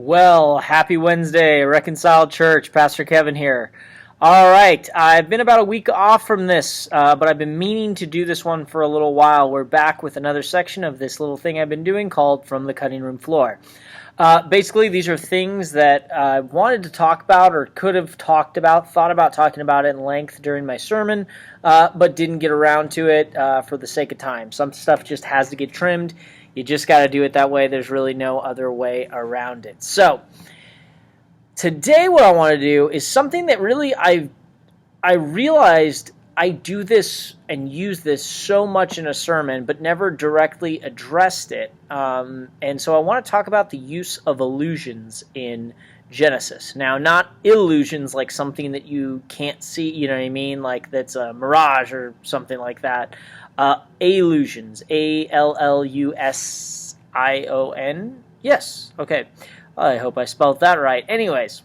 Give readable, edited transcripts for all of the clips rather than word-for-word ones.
Well, happy Wednesday, Reconciled Church. Pastor Kevin here. All right, I've been about a week off from this, but I've been meaning to do this one for a little while. We're back with another section of this little thing I've been doing called From the Cutting Room Floor. Basically, these are things that I wanted to talk about or could have talked about, thought about talking about it in length during my sermon, but didn't get around to it for the sake of time. Some stuff just has to get trimmed. You just got to do it that way. There's really no other way around it. So today what I want to do is something that really I realized I do this and use this so much in a sermon, but never directly addressed it. And so I want to talk about the use of allusions in Genesis. Now, not illusions like something that you can't see, you know what I mean? Like that's a mirage or something like that. Allusions, Allusion. Yes, okay. I hope I spelled that right. Anyways,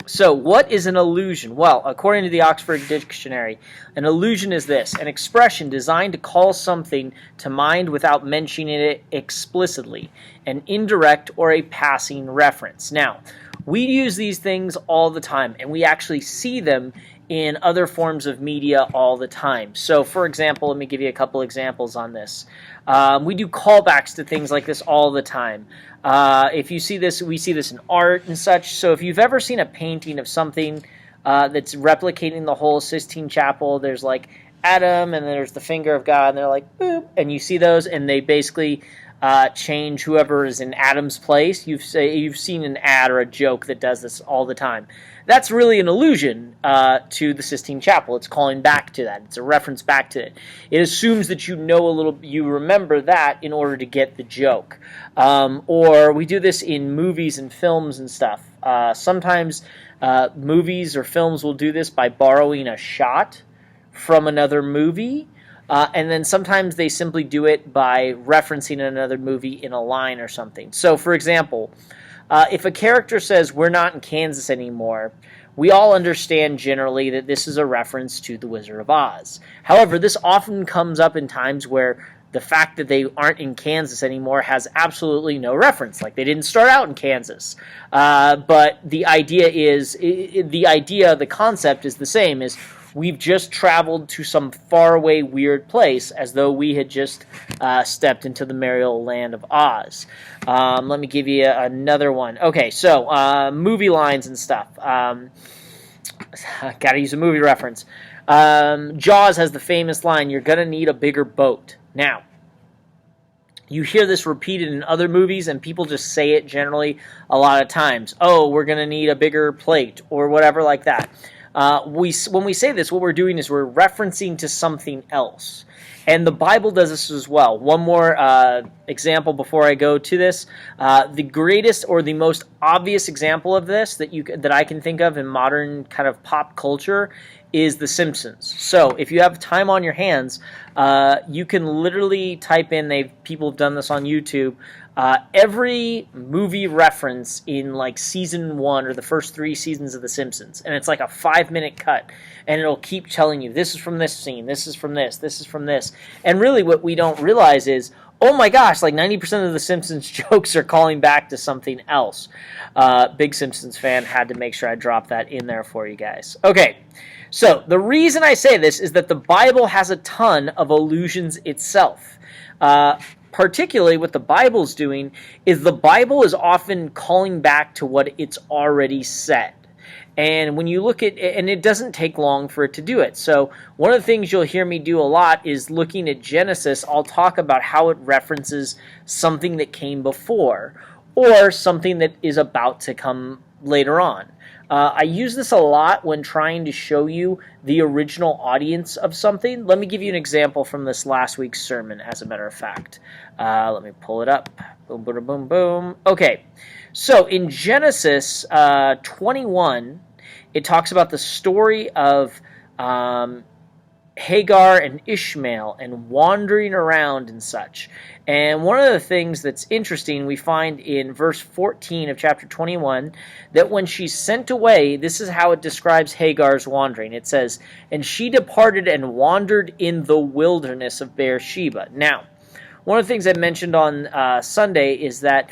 so what is an allusion? Well, according to the Oxford Dictionary, an allusion is this: an expression designed to call something to mind without mentioning it explicitly, an indirect or a passing reference. Now, we use these things all the time, and we actually see them in other forms of media all the time. So, for example, let me give you a couple examples on this. We do callbacks to things like this all the time. If you see this, we see this in art and such. So if you've ever seen a painting of something that's replicating the whole Sistine Chapel, there's like Adam and there's the finger of God, and they're like, boop, and you see those, and they basically change whoever is in Adam's place. You've seen an ad or a joke that does this all the time. That's really an allusion to the Sistine Chapel. It's calling back to that. It's a reference back to it. It assumes that you remember that in order to get the joke. Or we do this in movies and films and stuff. Sometimes movies or films will do this by borrowing a shot from another movie. And then sometimes they simply do it by referencing another movie in a line or something. So, for example, if a character says, "We're not in Kansas anymore," we all understand generally that this is a reference to The Wizard of Oz. However, this often comes up in times where the fact that they aren't in Kansas anymore has absolutely no reference. Like, they didn't start out in Kansas. But the concept is the same, is we've just traveled to some faraway, weird place as though we had just stepped into the merry old land of Oz. Let me give you another one. Okay, so movie lines and stuff. Gotta use a movie reference. Jaws has the famous line, "You're gonna need a bigger boat." Now, you hear this repeated in other movies, and people just say it generally a lot of times. "Oh, we're gonna need a bigger plate," or whatever like that. When we say this, what we're doing is we're referencing to something else. And the Bible does this as well. One more example before I go to this. The greatest or the most obvious example of this that I can think of in modern kind of pop culture is The Simpsons. So if you have time on your hands, you can literally type in, people have done this on YouTube, every movie reference in like season 1 or the first 3 seasons of The Simpsons. And it's like a 5-minute cut. And it'll keep telling you, this is from this scene, this is from this, this is from this. And really what we don't realize is, oh my gosh, like 90% of The Simpsons jokes are calling back to something else. Big Simpsons fan, had to make sure I dropped that in there for you guys. Okay, so the reason I say this is that the Bible has a ton of allusions itself. Particularly what the Bible's doing is the Bible is often calling back to what it's already said. And when you look at it, and it doesn't take long for it to do it. So one of the things you'll hear me do a lot is looking at Genesis, I'll talk about how it references something that came before or something that is about to come later on. I use this a lot when trying to show you the original audience of something. Let me give you an example from this last week's sermon, as a matter of fact. Let me pull it up. Boom, boom, boom, boom. Okay, so in Genesis 21, it talks about the story of Hagar and Ishmael and wandering around and such. And one of the things that's interesting, we find in verse 14 of chapter 21, that when she's sent away, this is how it describes Hagar's wandering. It says, "And she departed and wandered in the wilderness of Beersheba." Now, one of the things I mentioned on Sunday is that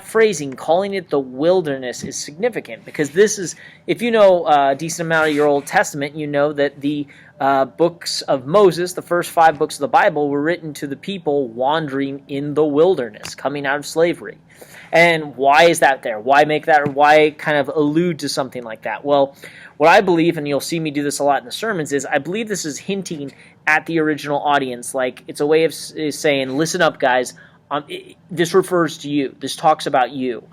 phrasing, calling it the wilderness, is significant because this is, if you know a decent amount of your Old Testament, you know that the books of Moses, the first 5 books of the Bible, were written to the people wandering in the wilderness, coming out of slavery. And why is that there? Why make that, or why kind of allude to something like that? Well, what I believe, and you'll see me do this a lot in the sermons, is I believe this is hinting at the original audience. Like, it's a way of saying, listen up, guys. This refers to you. This talks about you.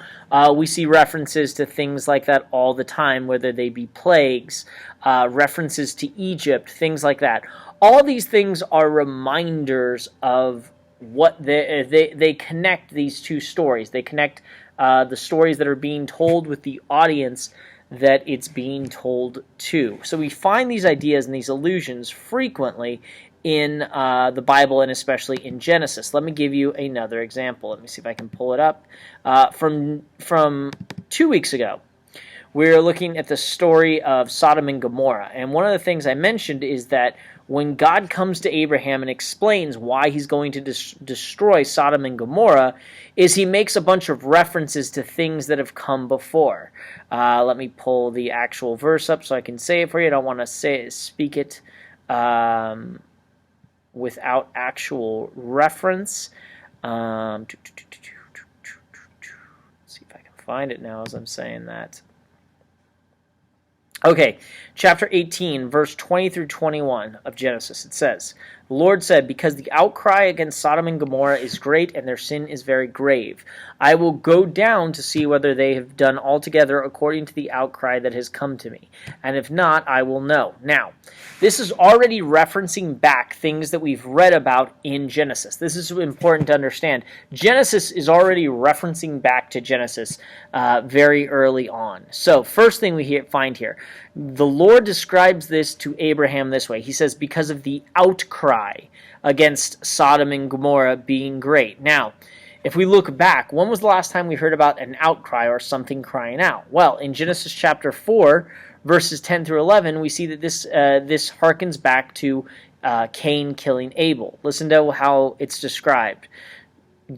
We see references to things like that all the time, whether they be plagues, references to Egypt, things like that. All these things are reminders of what they connect these two stories. They connect the stories that are being told with the audience that it's being told to. So we find these ideas and these allusions frequently in the Bible, and especially in Genesis. Let me give you another example. Let me see if I can pull it up. From 2 weeks ago, we're looking at the story of Sodom and Gomorrah. And one of the things I mentioned is that when God comes to Abraham and explains why he's going to destroy Sodom and Gomorrah, is he makes a bunch of references to things that have come before. Let me pull the actual verse up so I can say it for you. I don't want to speak it without actual reference. Let's see if I can find it now as I'm saying that. Okay, chapter 18, verse 20 through 21 of Genesis. It says, "The Lord said, because the outcry against Sodom and Gomorrah is great and their sin is very grave, I will go down to see whether they have done altogether according to the outcry that has come to me. And if not, I will know." Now, this is already referencing back things that we've read about in Genesis. This is important to understand. Genesis is already referencing back to Genesis very early on. So, first thing we find here, the Lord describes this to Abraham this way. He says, because of the outcry against Sodom and Gomorrah being great. Now, if we look back, when was the last time we heard about an outcry or something crying out? Well, in Genesis chapter 4, verses 10 through 11, we see that this harkens back to Cain killing Abel. Listen to how it's described.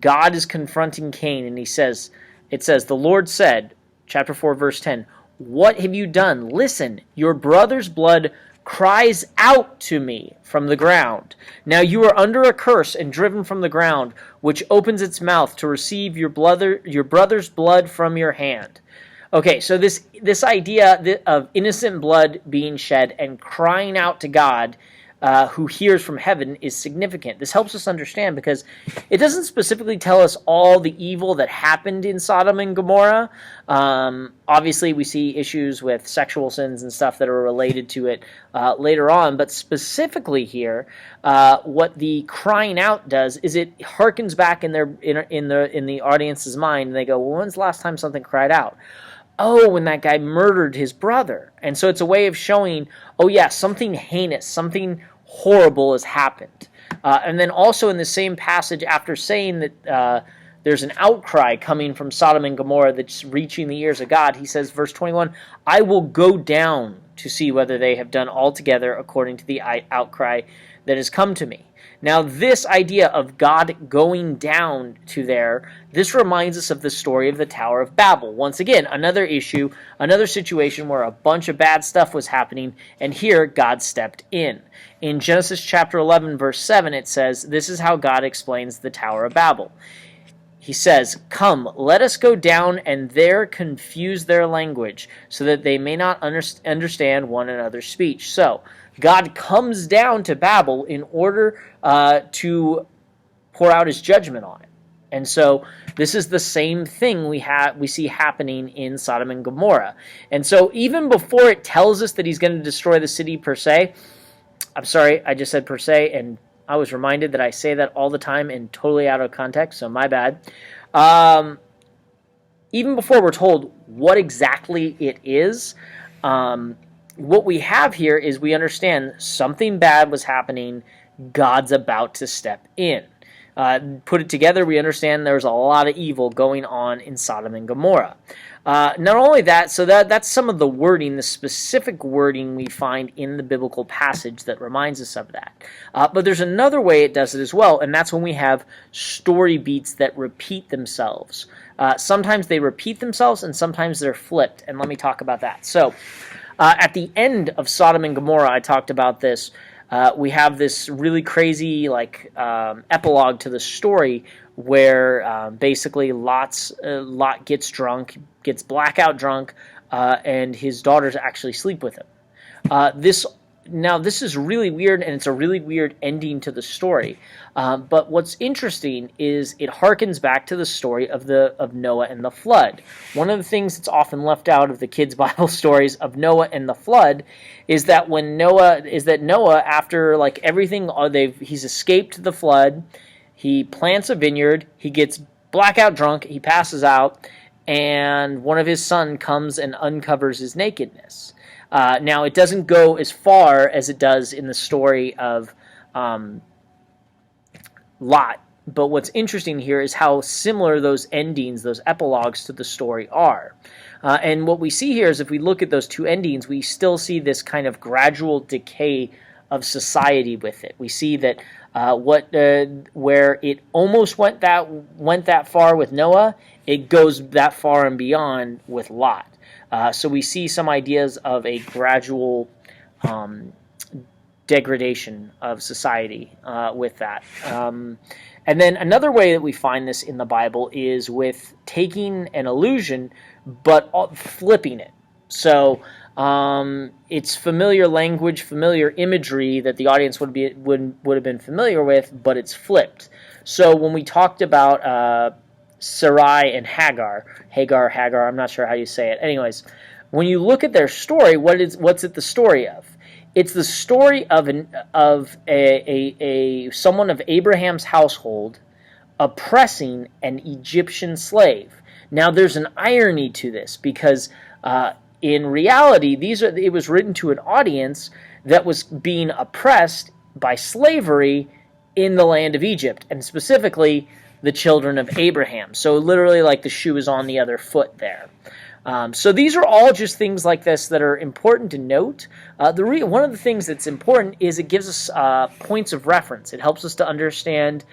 God is confronting Cain, and it says, the Lord said, chapter 4, verse 10, "What have you done? Listen, your brother's blood cries out to me from the ground. Now you are under a curse and driven from the ground, which opens its mouth to receive your brother's blood from your hand." Okay, so this idea of innocent blood being shed and crying out to God, who hears from heaven, is significant. This helps us understand because it doesn't specifically tell us all the evil that happened in Sodom and Gomorrah. Obviously, we see issues with sexual sins and stuff that are related to it later on, but specifically here, what the crying out does is it harkens back in the audience's mind, and they go, "Well, when's the last time something cried out?" Oh, when that guy murdered his brother. And so it's a way of showing, oh yeah, something heinous, something horrible has happened. And then also in the same passage, after saying that there's an outcry coming from Sodom and Gomorrah that's reaching the ears of God, he says, verse 21, "I will go down to see whether they have done altogether according to the outcry that has come to me." Now, this idea of God going down to there, this reminds us of the story of the Tower of Babel. Once again, another issue, another situation where a bunch of bad stuff was happening, and here God stepped in. In Genesis chapter 11, verse 7, it says, this is how God explains the Tower of Babel. He says, "Come, let us go down and there confuse their language, so that they may not understand one another's speech." So, God comes down to Babel in order to pour out his judgment on it. And so this is the same thing we see happening in Sodom and Gomorrah. And so even before it tells us that he's going to destroy the city per se, I'm sorry, I just said per se, and I was reminded that I say that all the time and totally out of context, so my bad. Even before we're told what exactly it is, what we have here is we understand something bad was happening. God's about to step in. put it together, we understand there's a lot of evil going on in Sodom and Gomorrah. Not only that, so that's some of the wording, the specific wording we find in the biblical passage that reminds us of that. But there's another way it does it as well, and that's when we have story beats that repeat themselves. Sometimes they repeat themselves, and sometimes they're flipped, and let me talk about that. So, at the end of Sodom and Gomorrah, I talked about this. We have this really crazy epilogue to the story where basically Lot gets drunk, gets blackout drunk, and his daughters actually sleep with him. This is really weird, and it's a really weird ending to the story. But what's interesting is it harkens back to the story of Noah and the flood. One of the things that's often left out of the kids' Bible stories of Noah and the flood is that Noah, after everything, he's escaped the flood. He plants a vineyard. He gets blackout drunk. He passes out, and one of his sons comes and uncovers his nakedness. Now, it doesn't go as far as it does in the story of Lot, but what's interesting here is how similar those endings, those epilogues to the story are. And what we see here is if we look at those two endings, we still see this kind of gradual decay of society with it. We see that where it almost went that far with Noah, it goes that far and beyond with Lot. So we see some ideas of a gradual degradation of society with that. And then another way that we find this in the Bible is with taking an allusion but flipping it. So it's familiar language, familiar imagery that the audience would have been familiar with, but it's flipped. So when we talked about Sarai and Hagar, I'm not sure how you say it. Anyways, when you look at their story, what's it the story of? It's the story of someone of Abraham's household oppressing an Egyptian slave. Now, there's an irony to this because in reality, it was written to an audience that was being oppressed by slavery in the land of Egypt, and specifically the children of Abraham. So literally, the shoe is on the other foot there. So these are all just things like this that are important to note. One of the things that's important is it gives us points of reference. It helps us to understand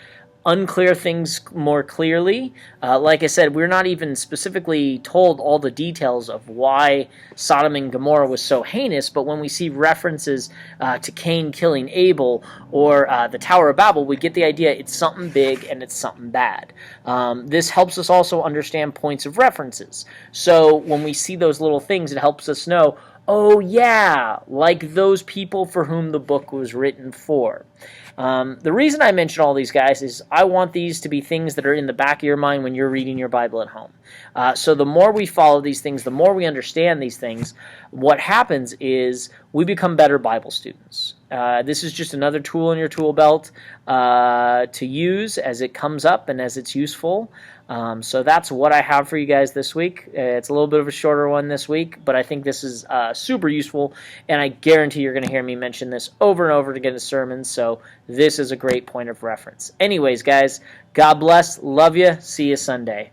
unclear things more clearly. Like I said, we're not even specifically told all the details of why Sodom and Gomorrah was so heinous, but when we see references to Cain killing Abel or the Tower of Babel, we get the idea it's something big and it's something bad. This helps us also understand points of references. So when we see those little things, it helps us know, oh yeah, like those people for whom the book was written for. The reason I mention all these guys is I want these to be things that are in the back of your mind when you're reading your Bible at home. So the more we follow these things, the more we understand these things, what happens is we become better Bible students. This is just another tool in your tool belt to use as it comes up and as it's useful. So that's what I have for you guys this week. It's a little bit of a shorter one this week, but I think this is super useful, and I guarantee you're going to hear me mention this over and over again in sermons, so this is a great point of reference. Anyways, guys, God bless, love you, see you Sunday.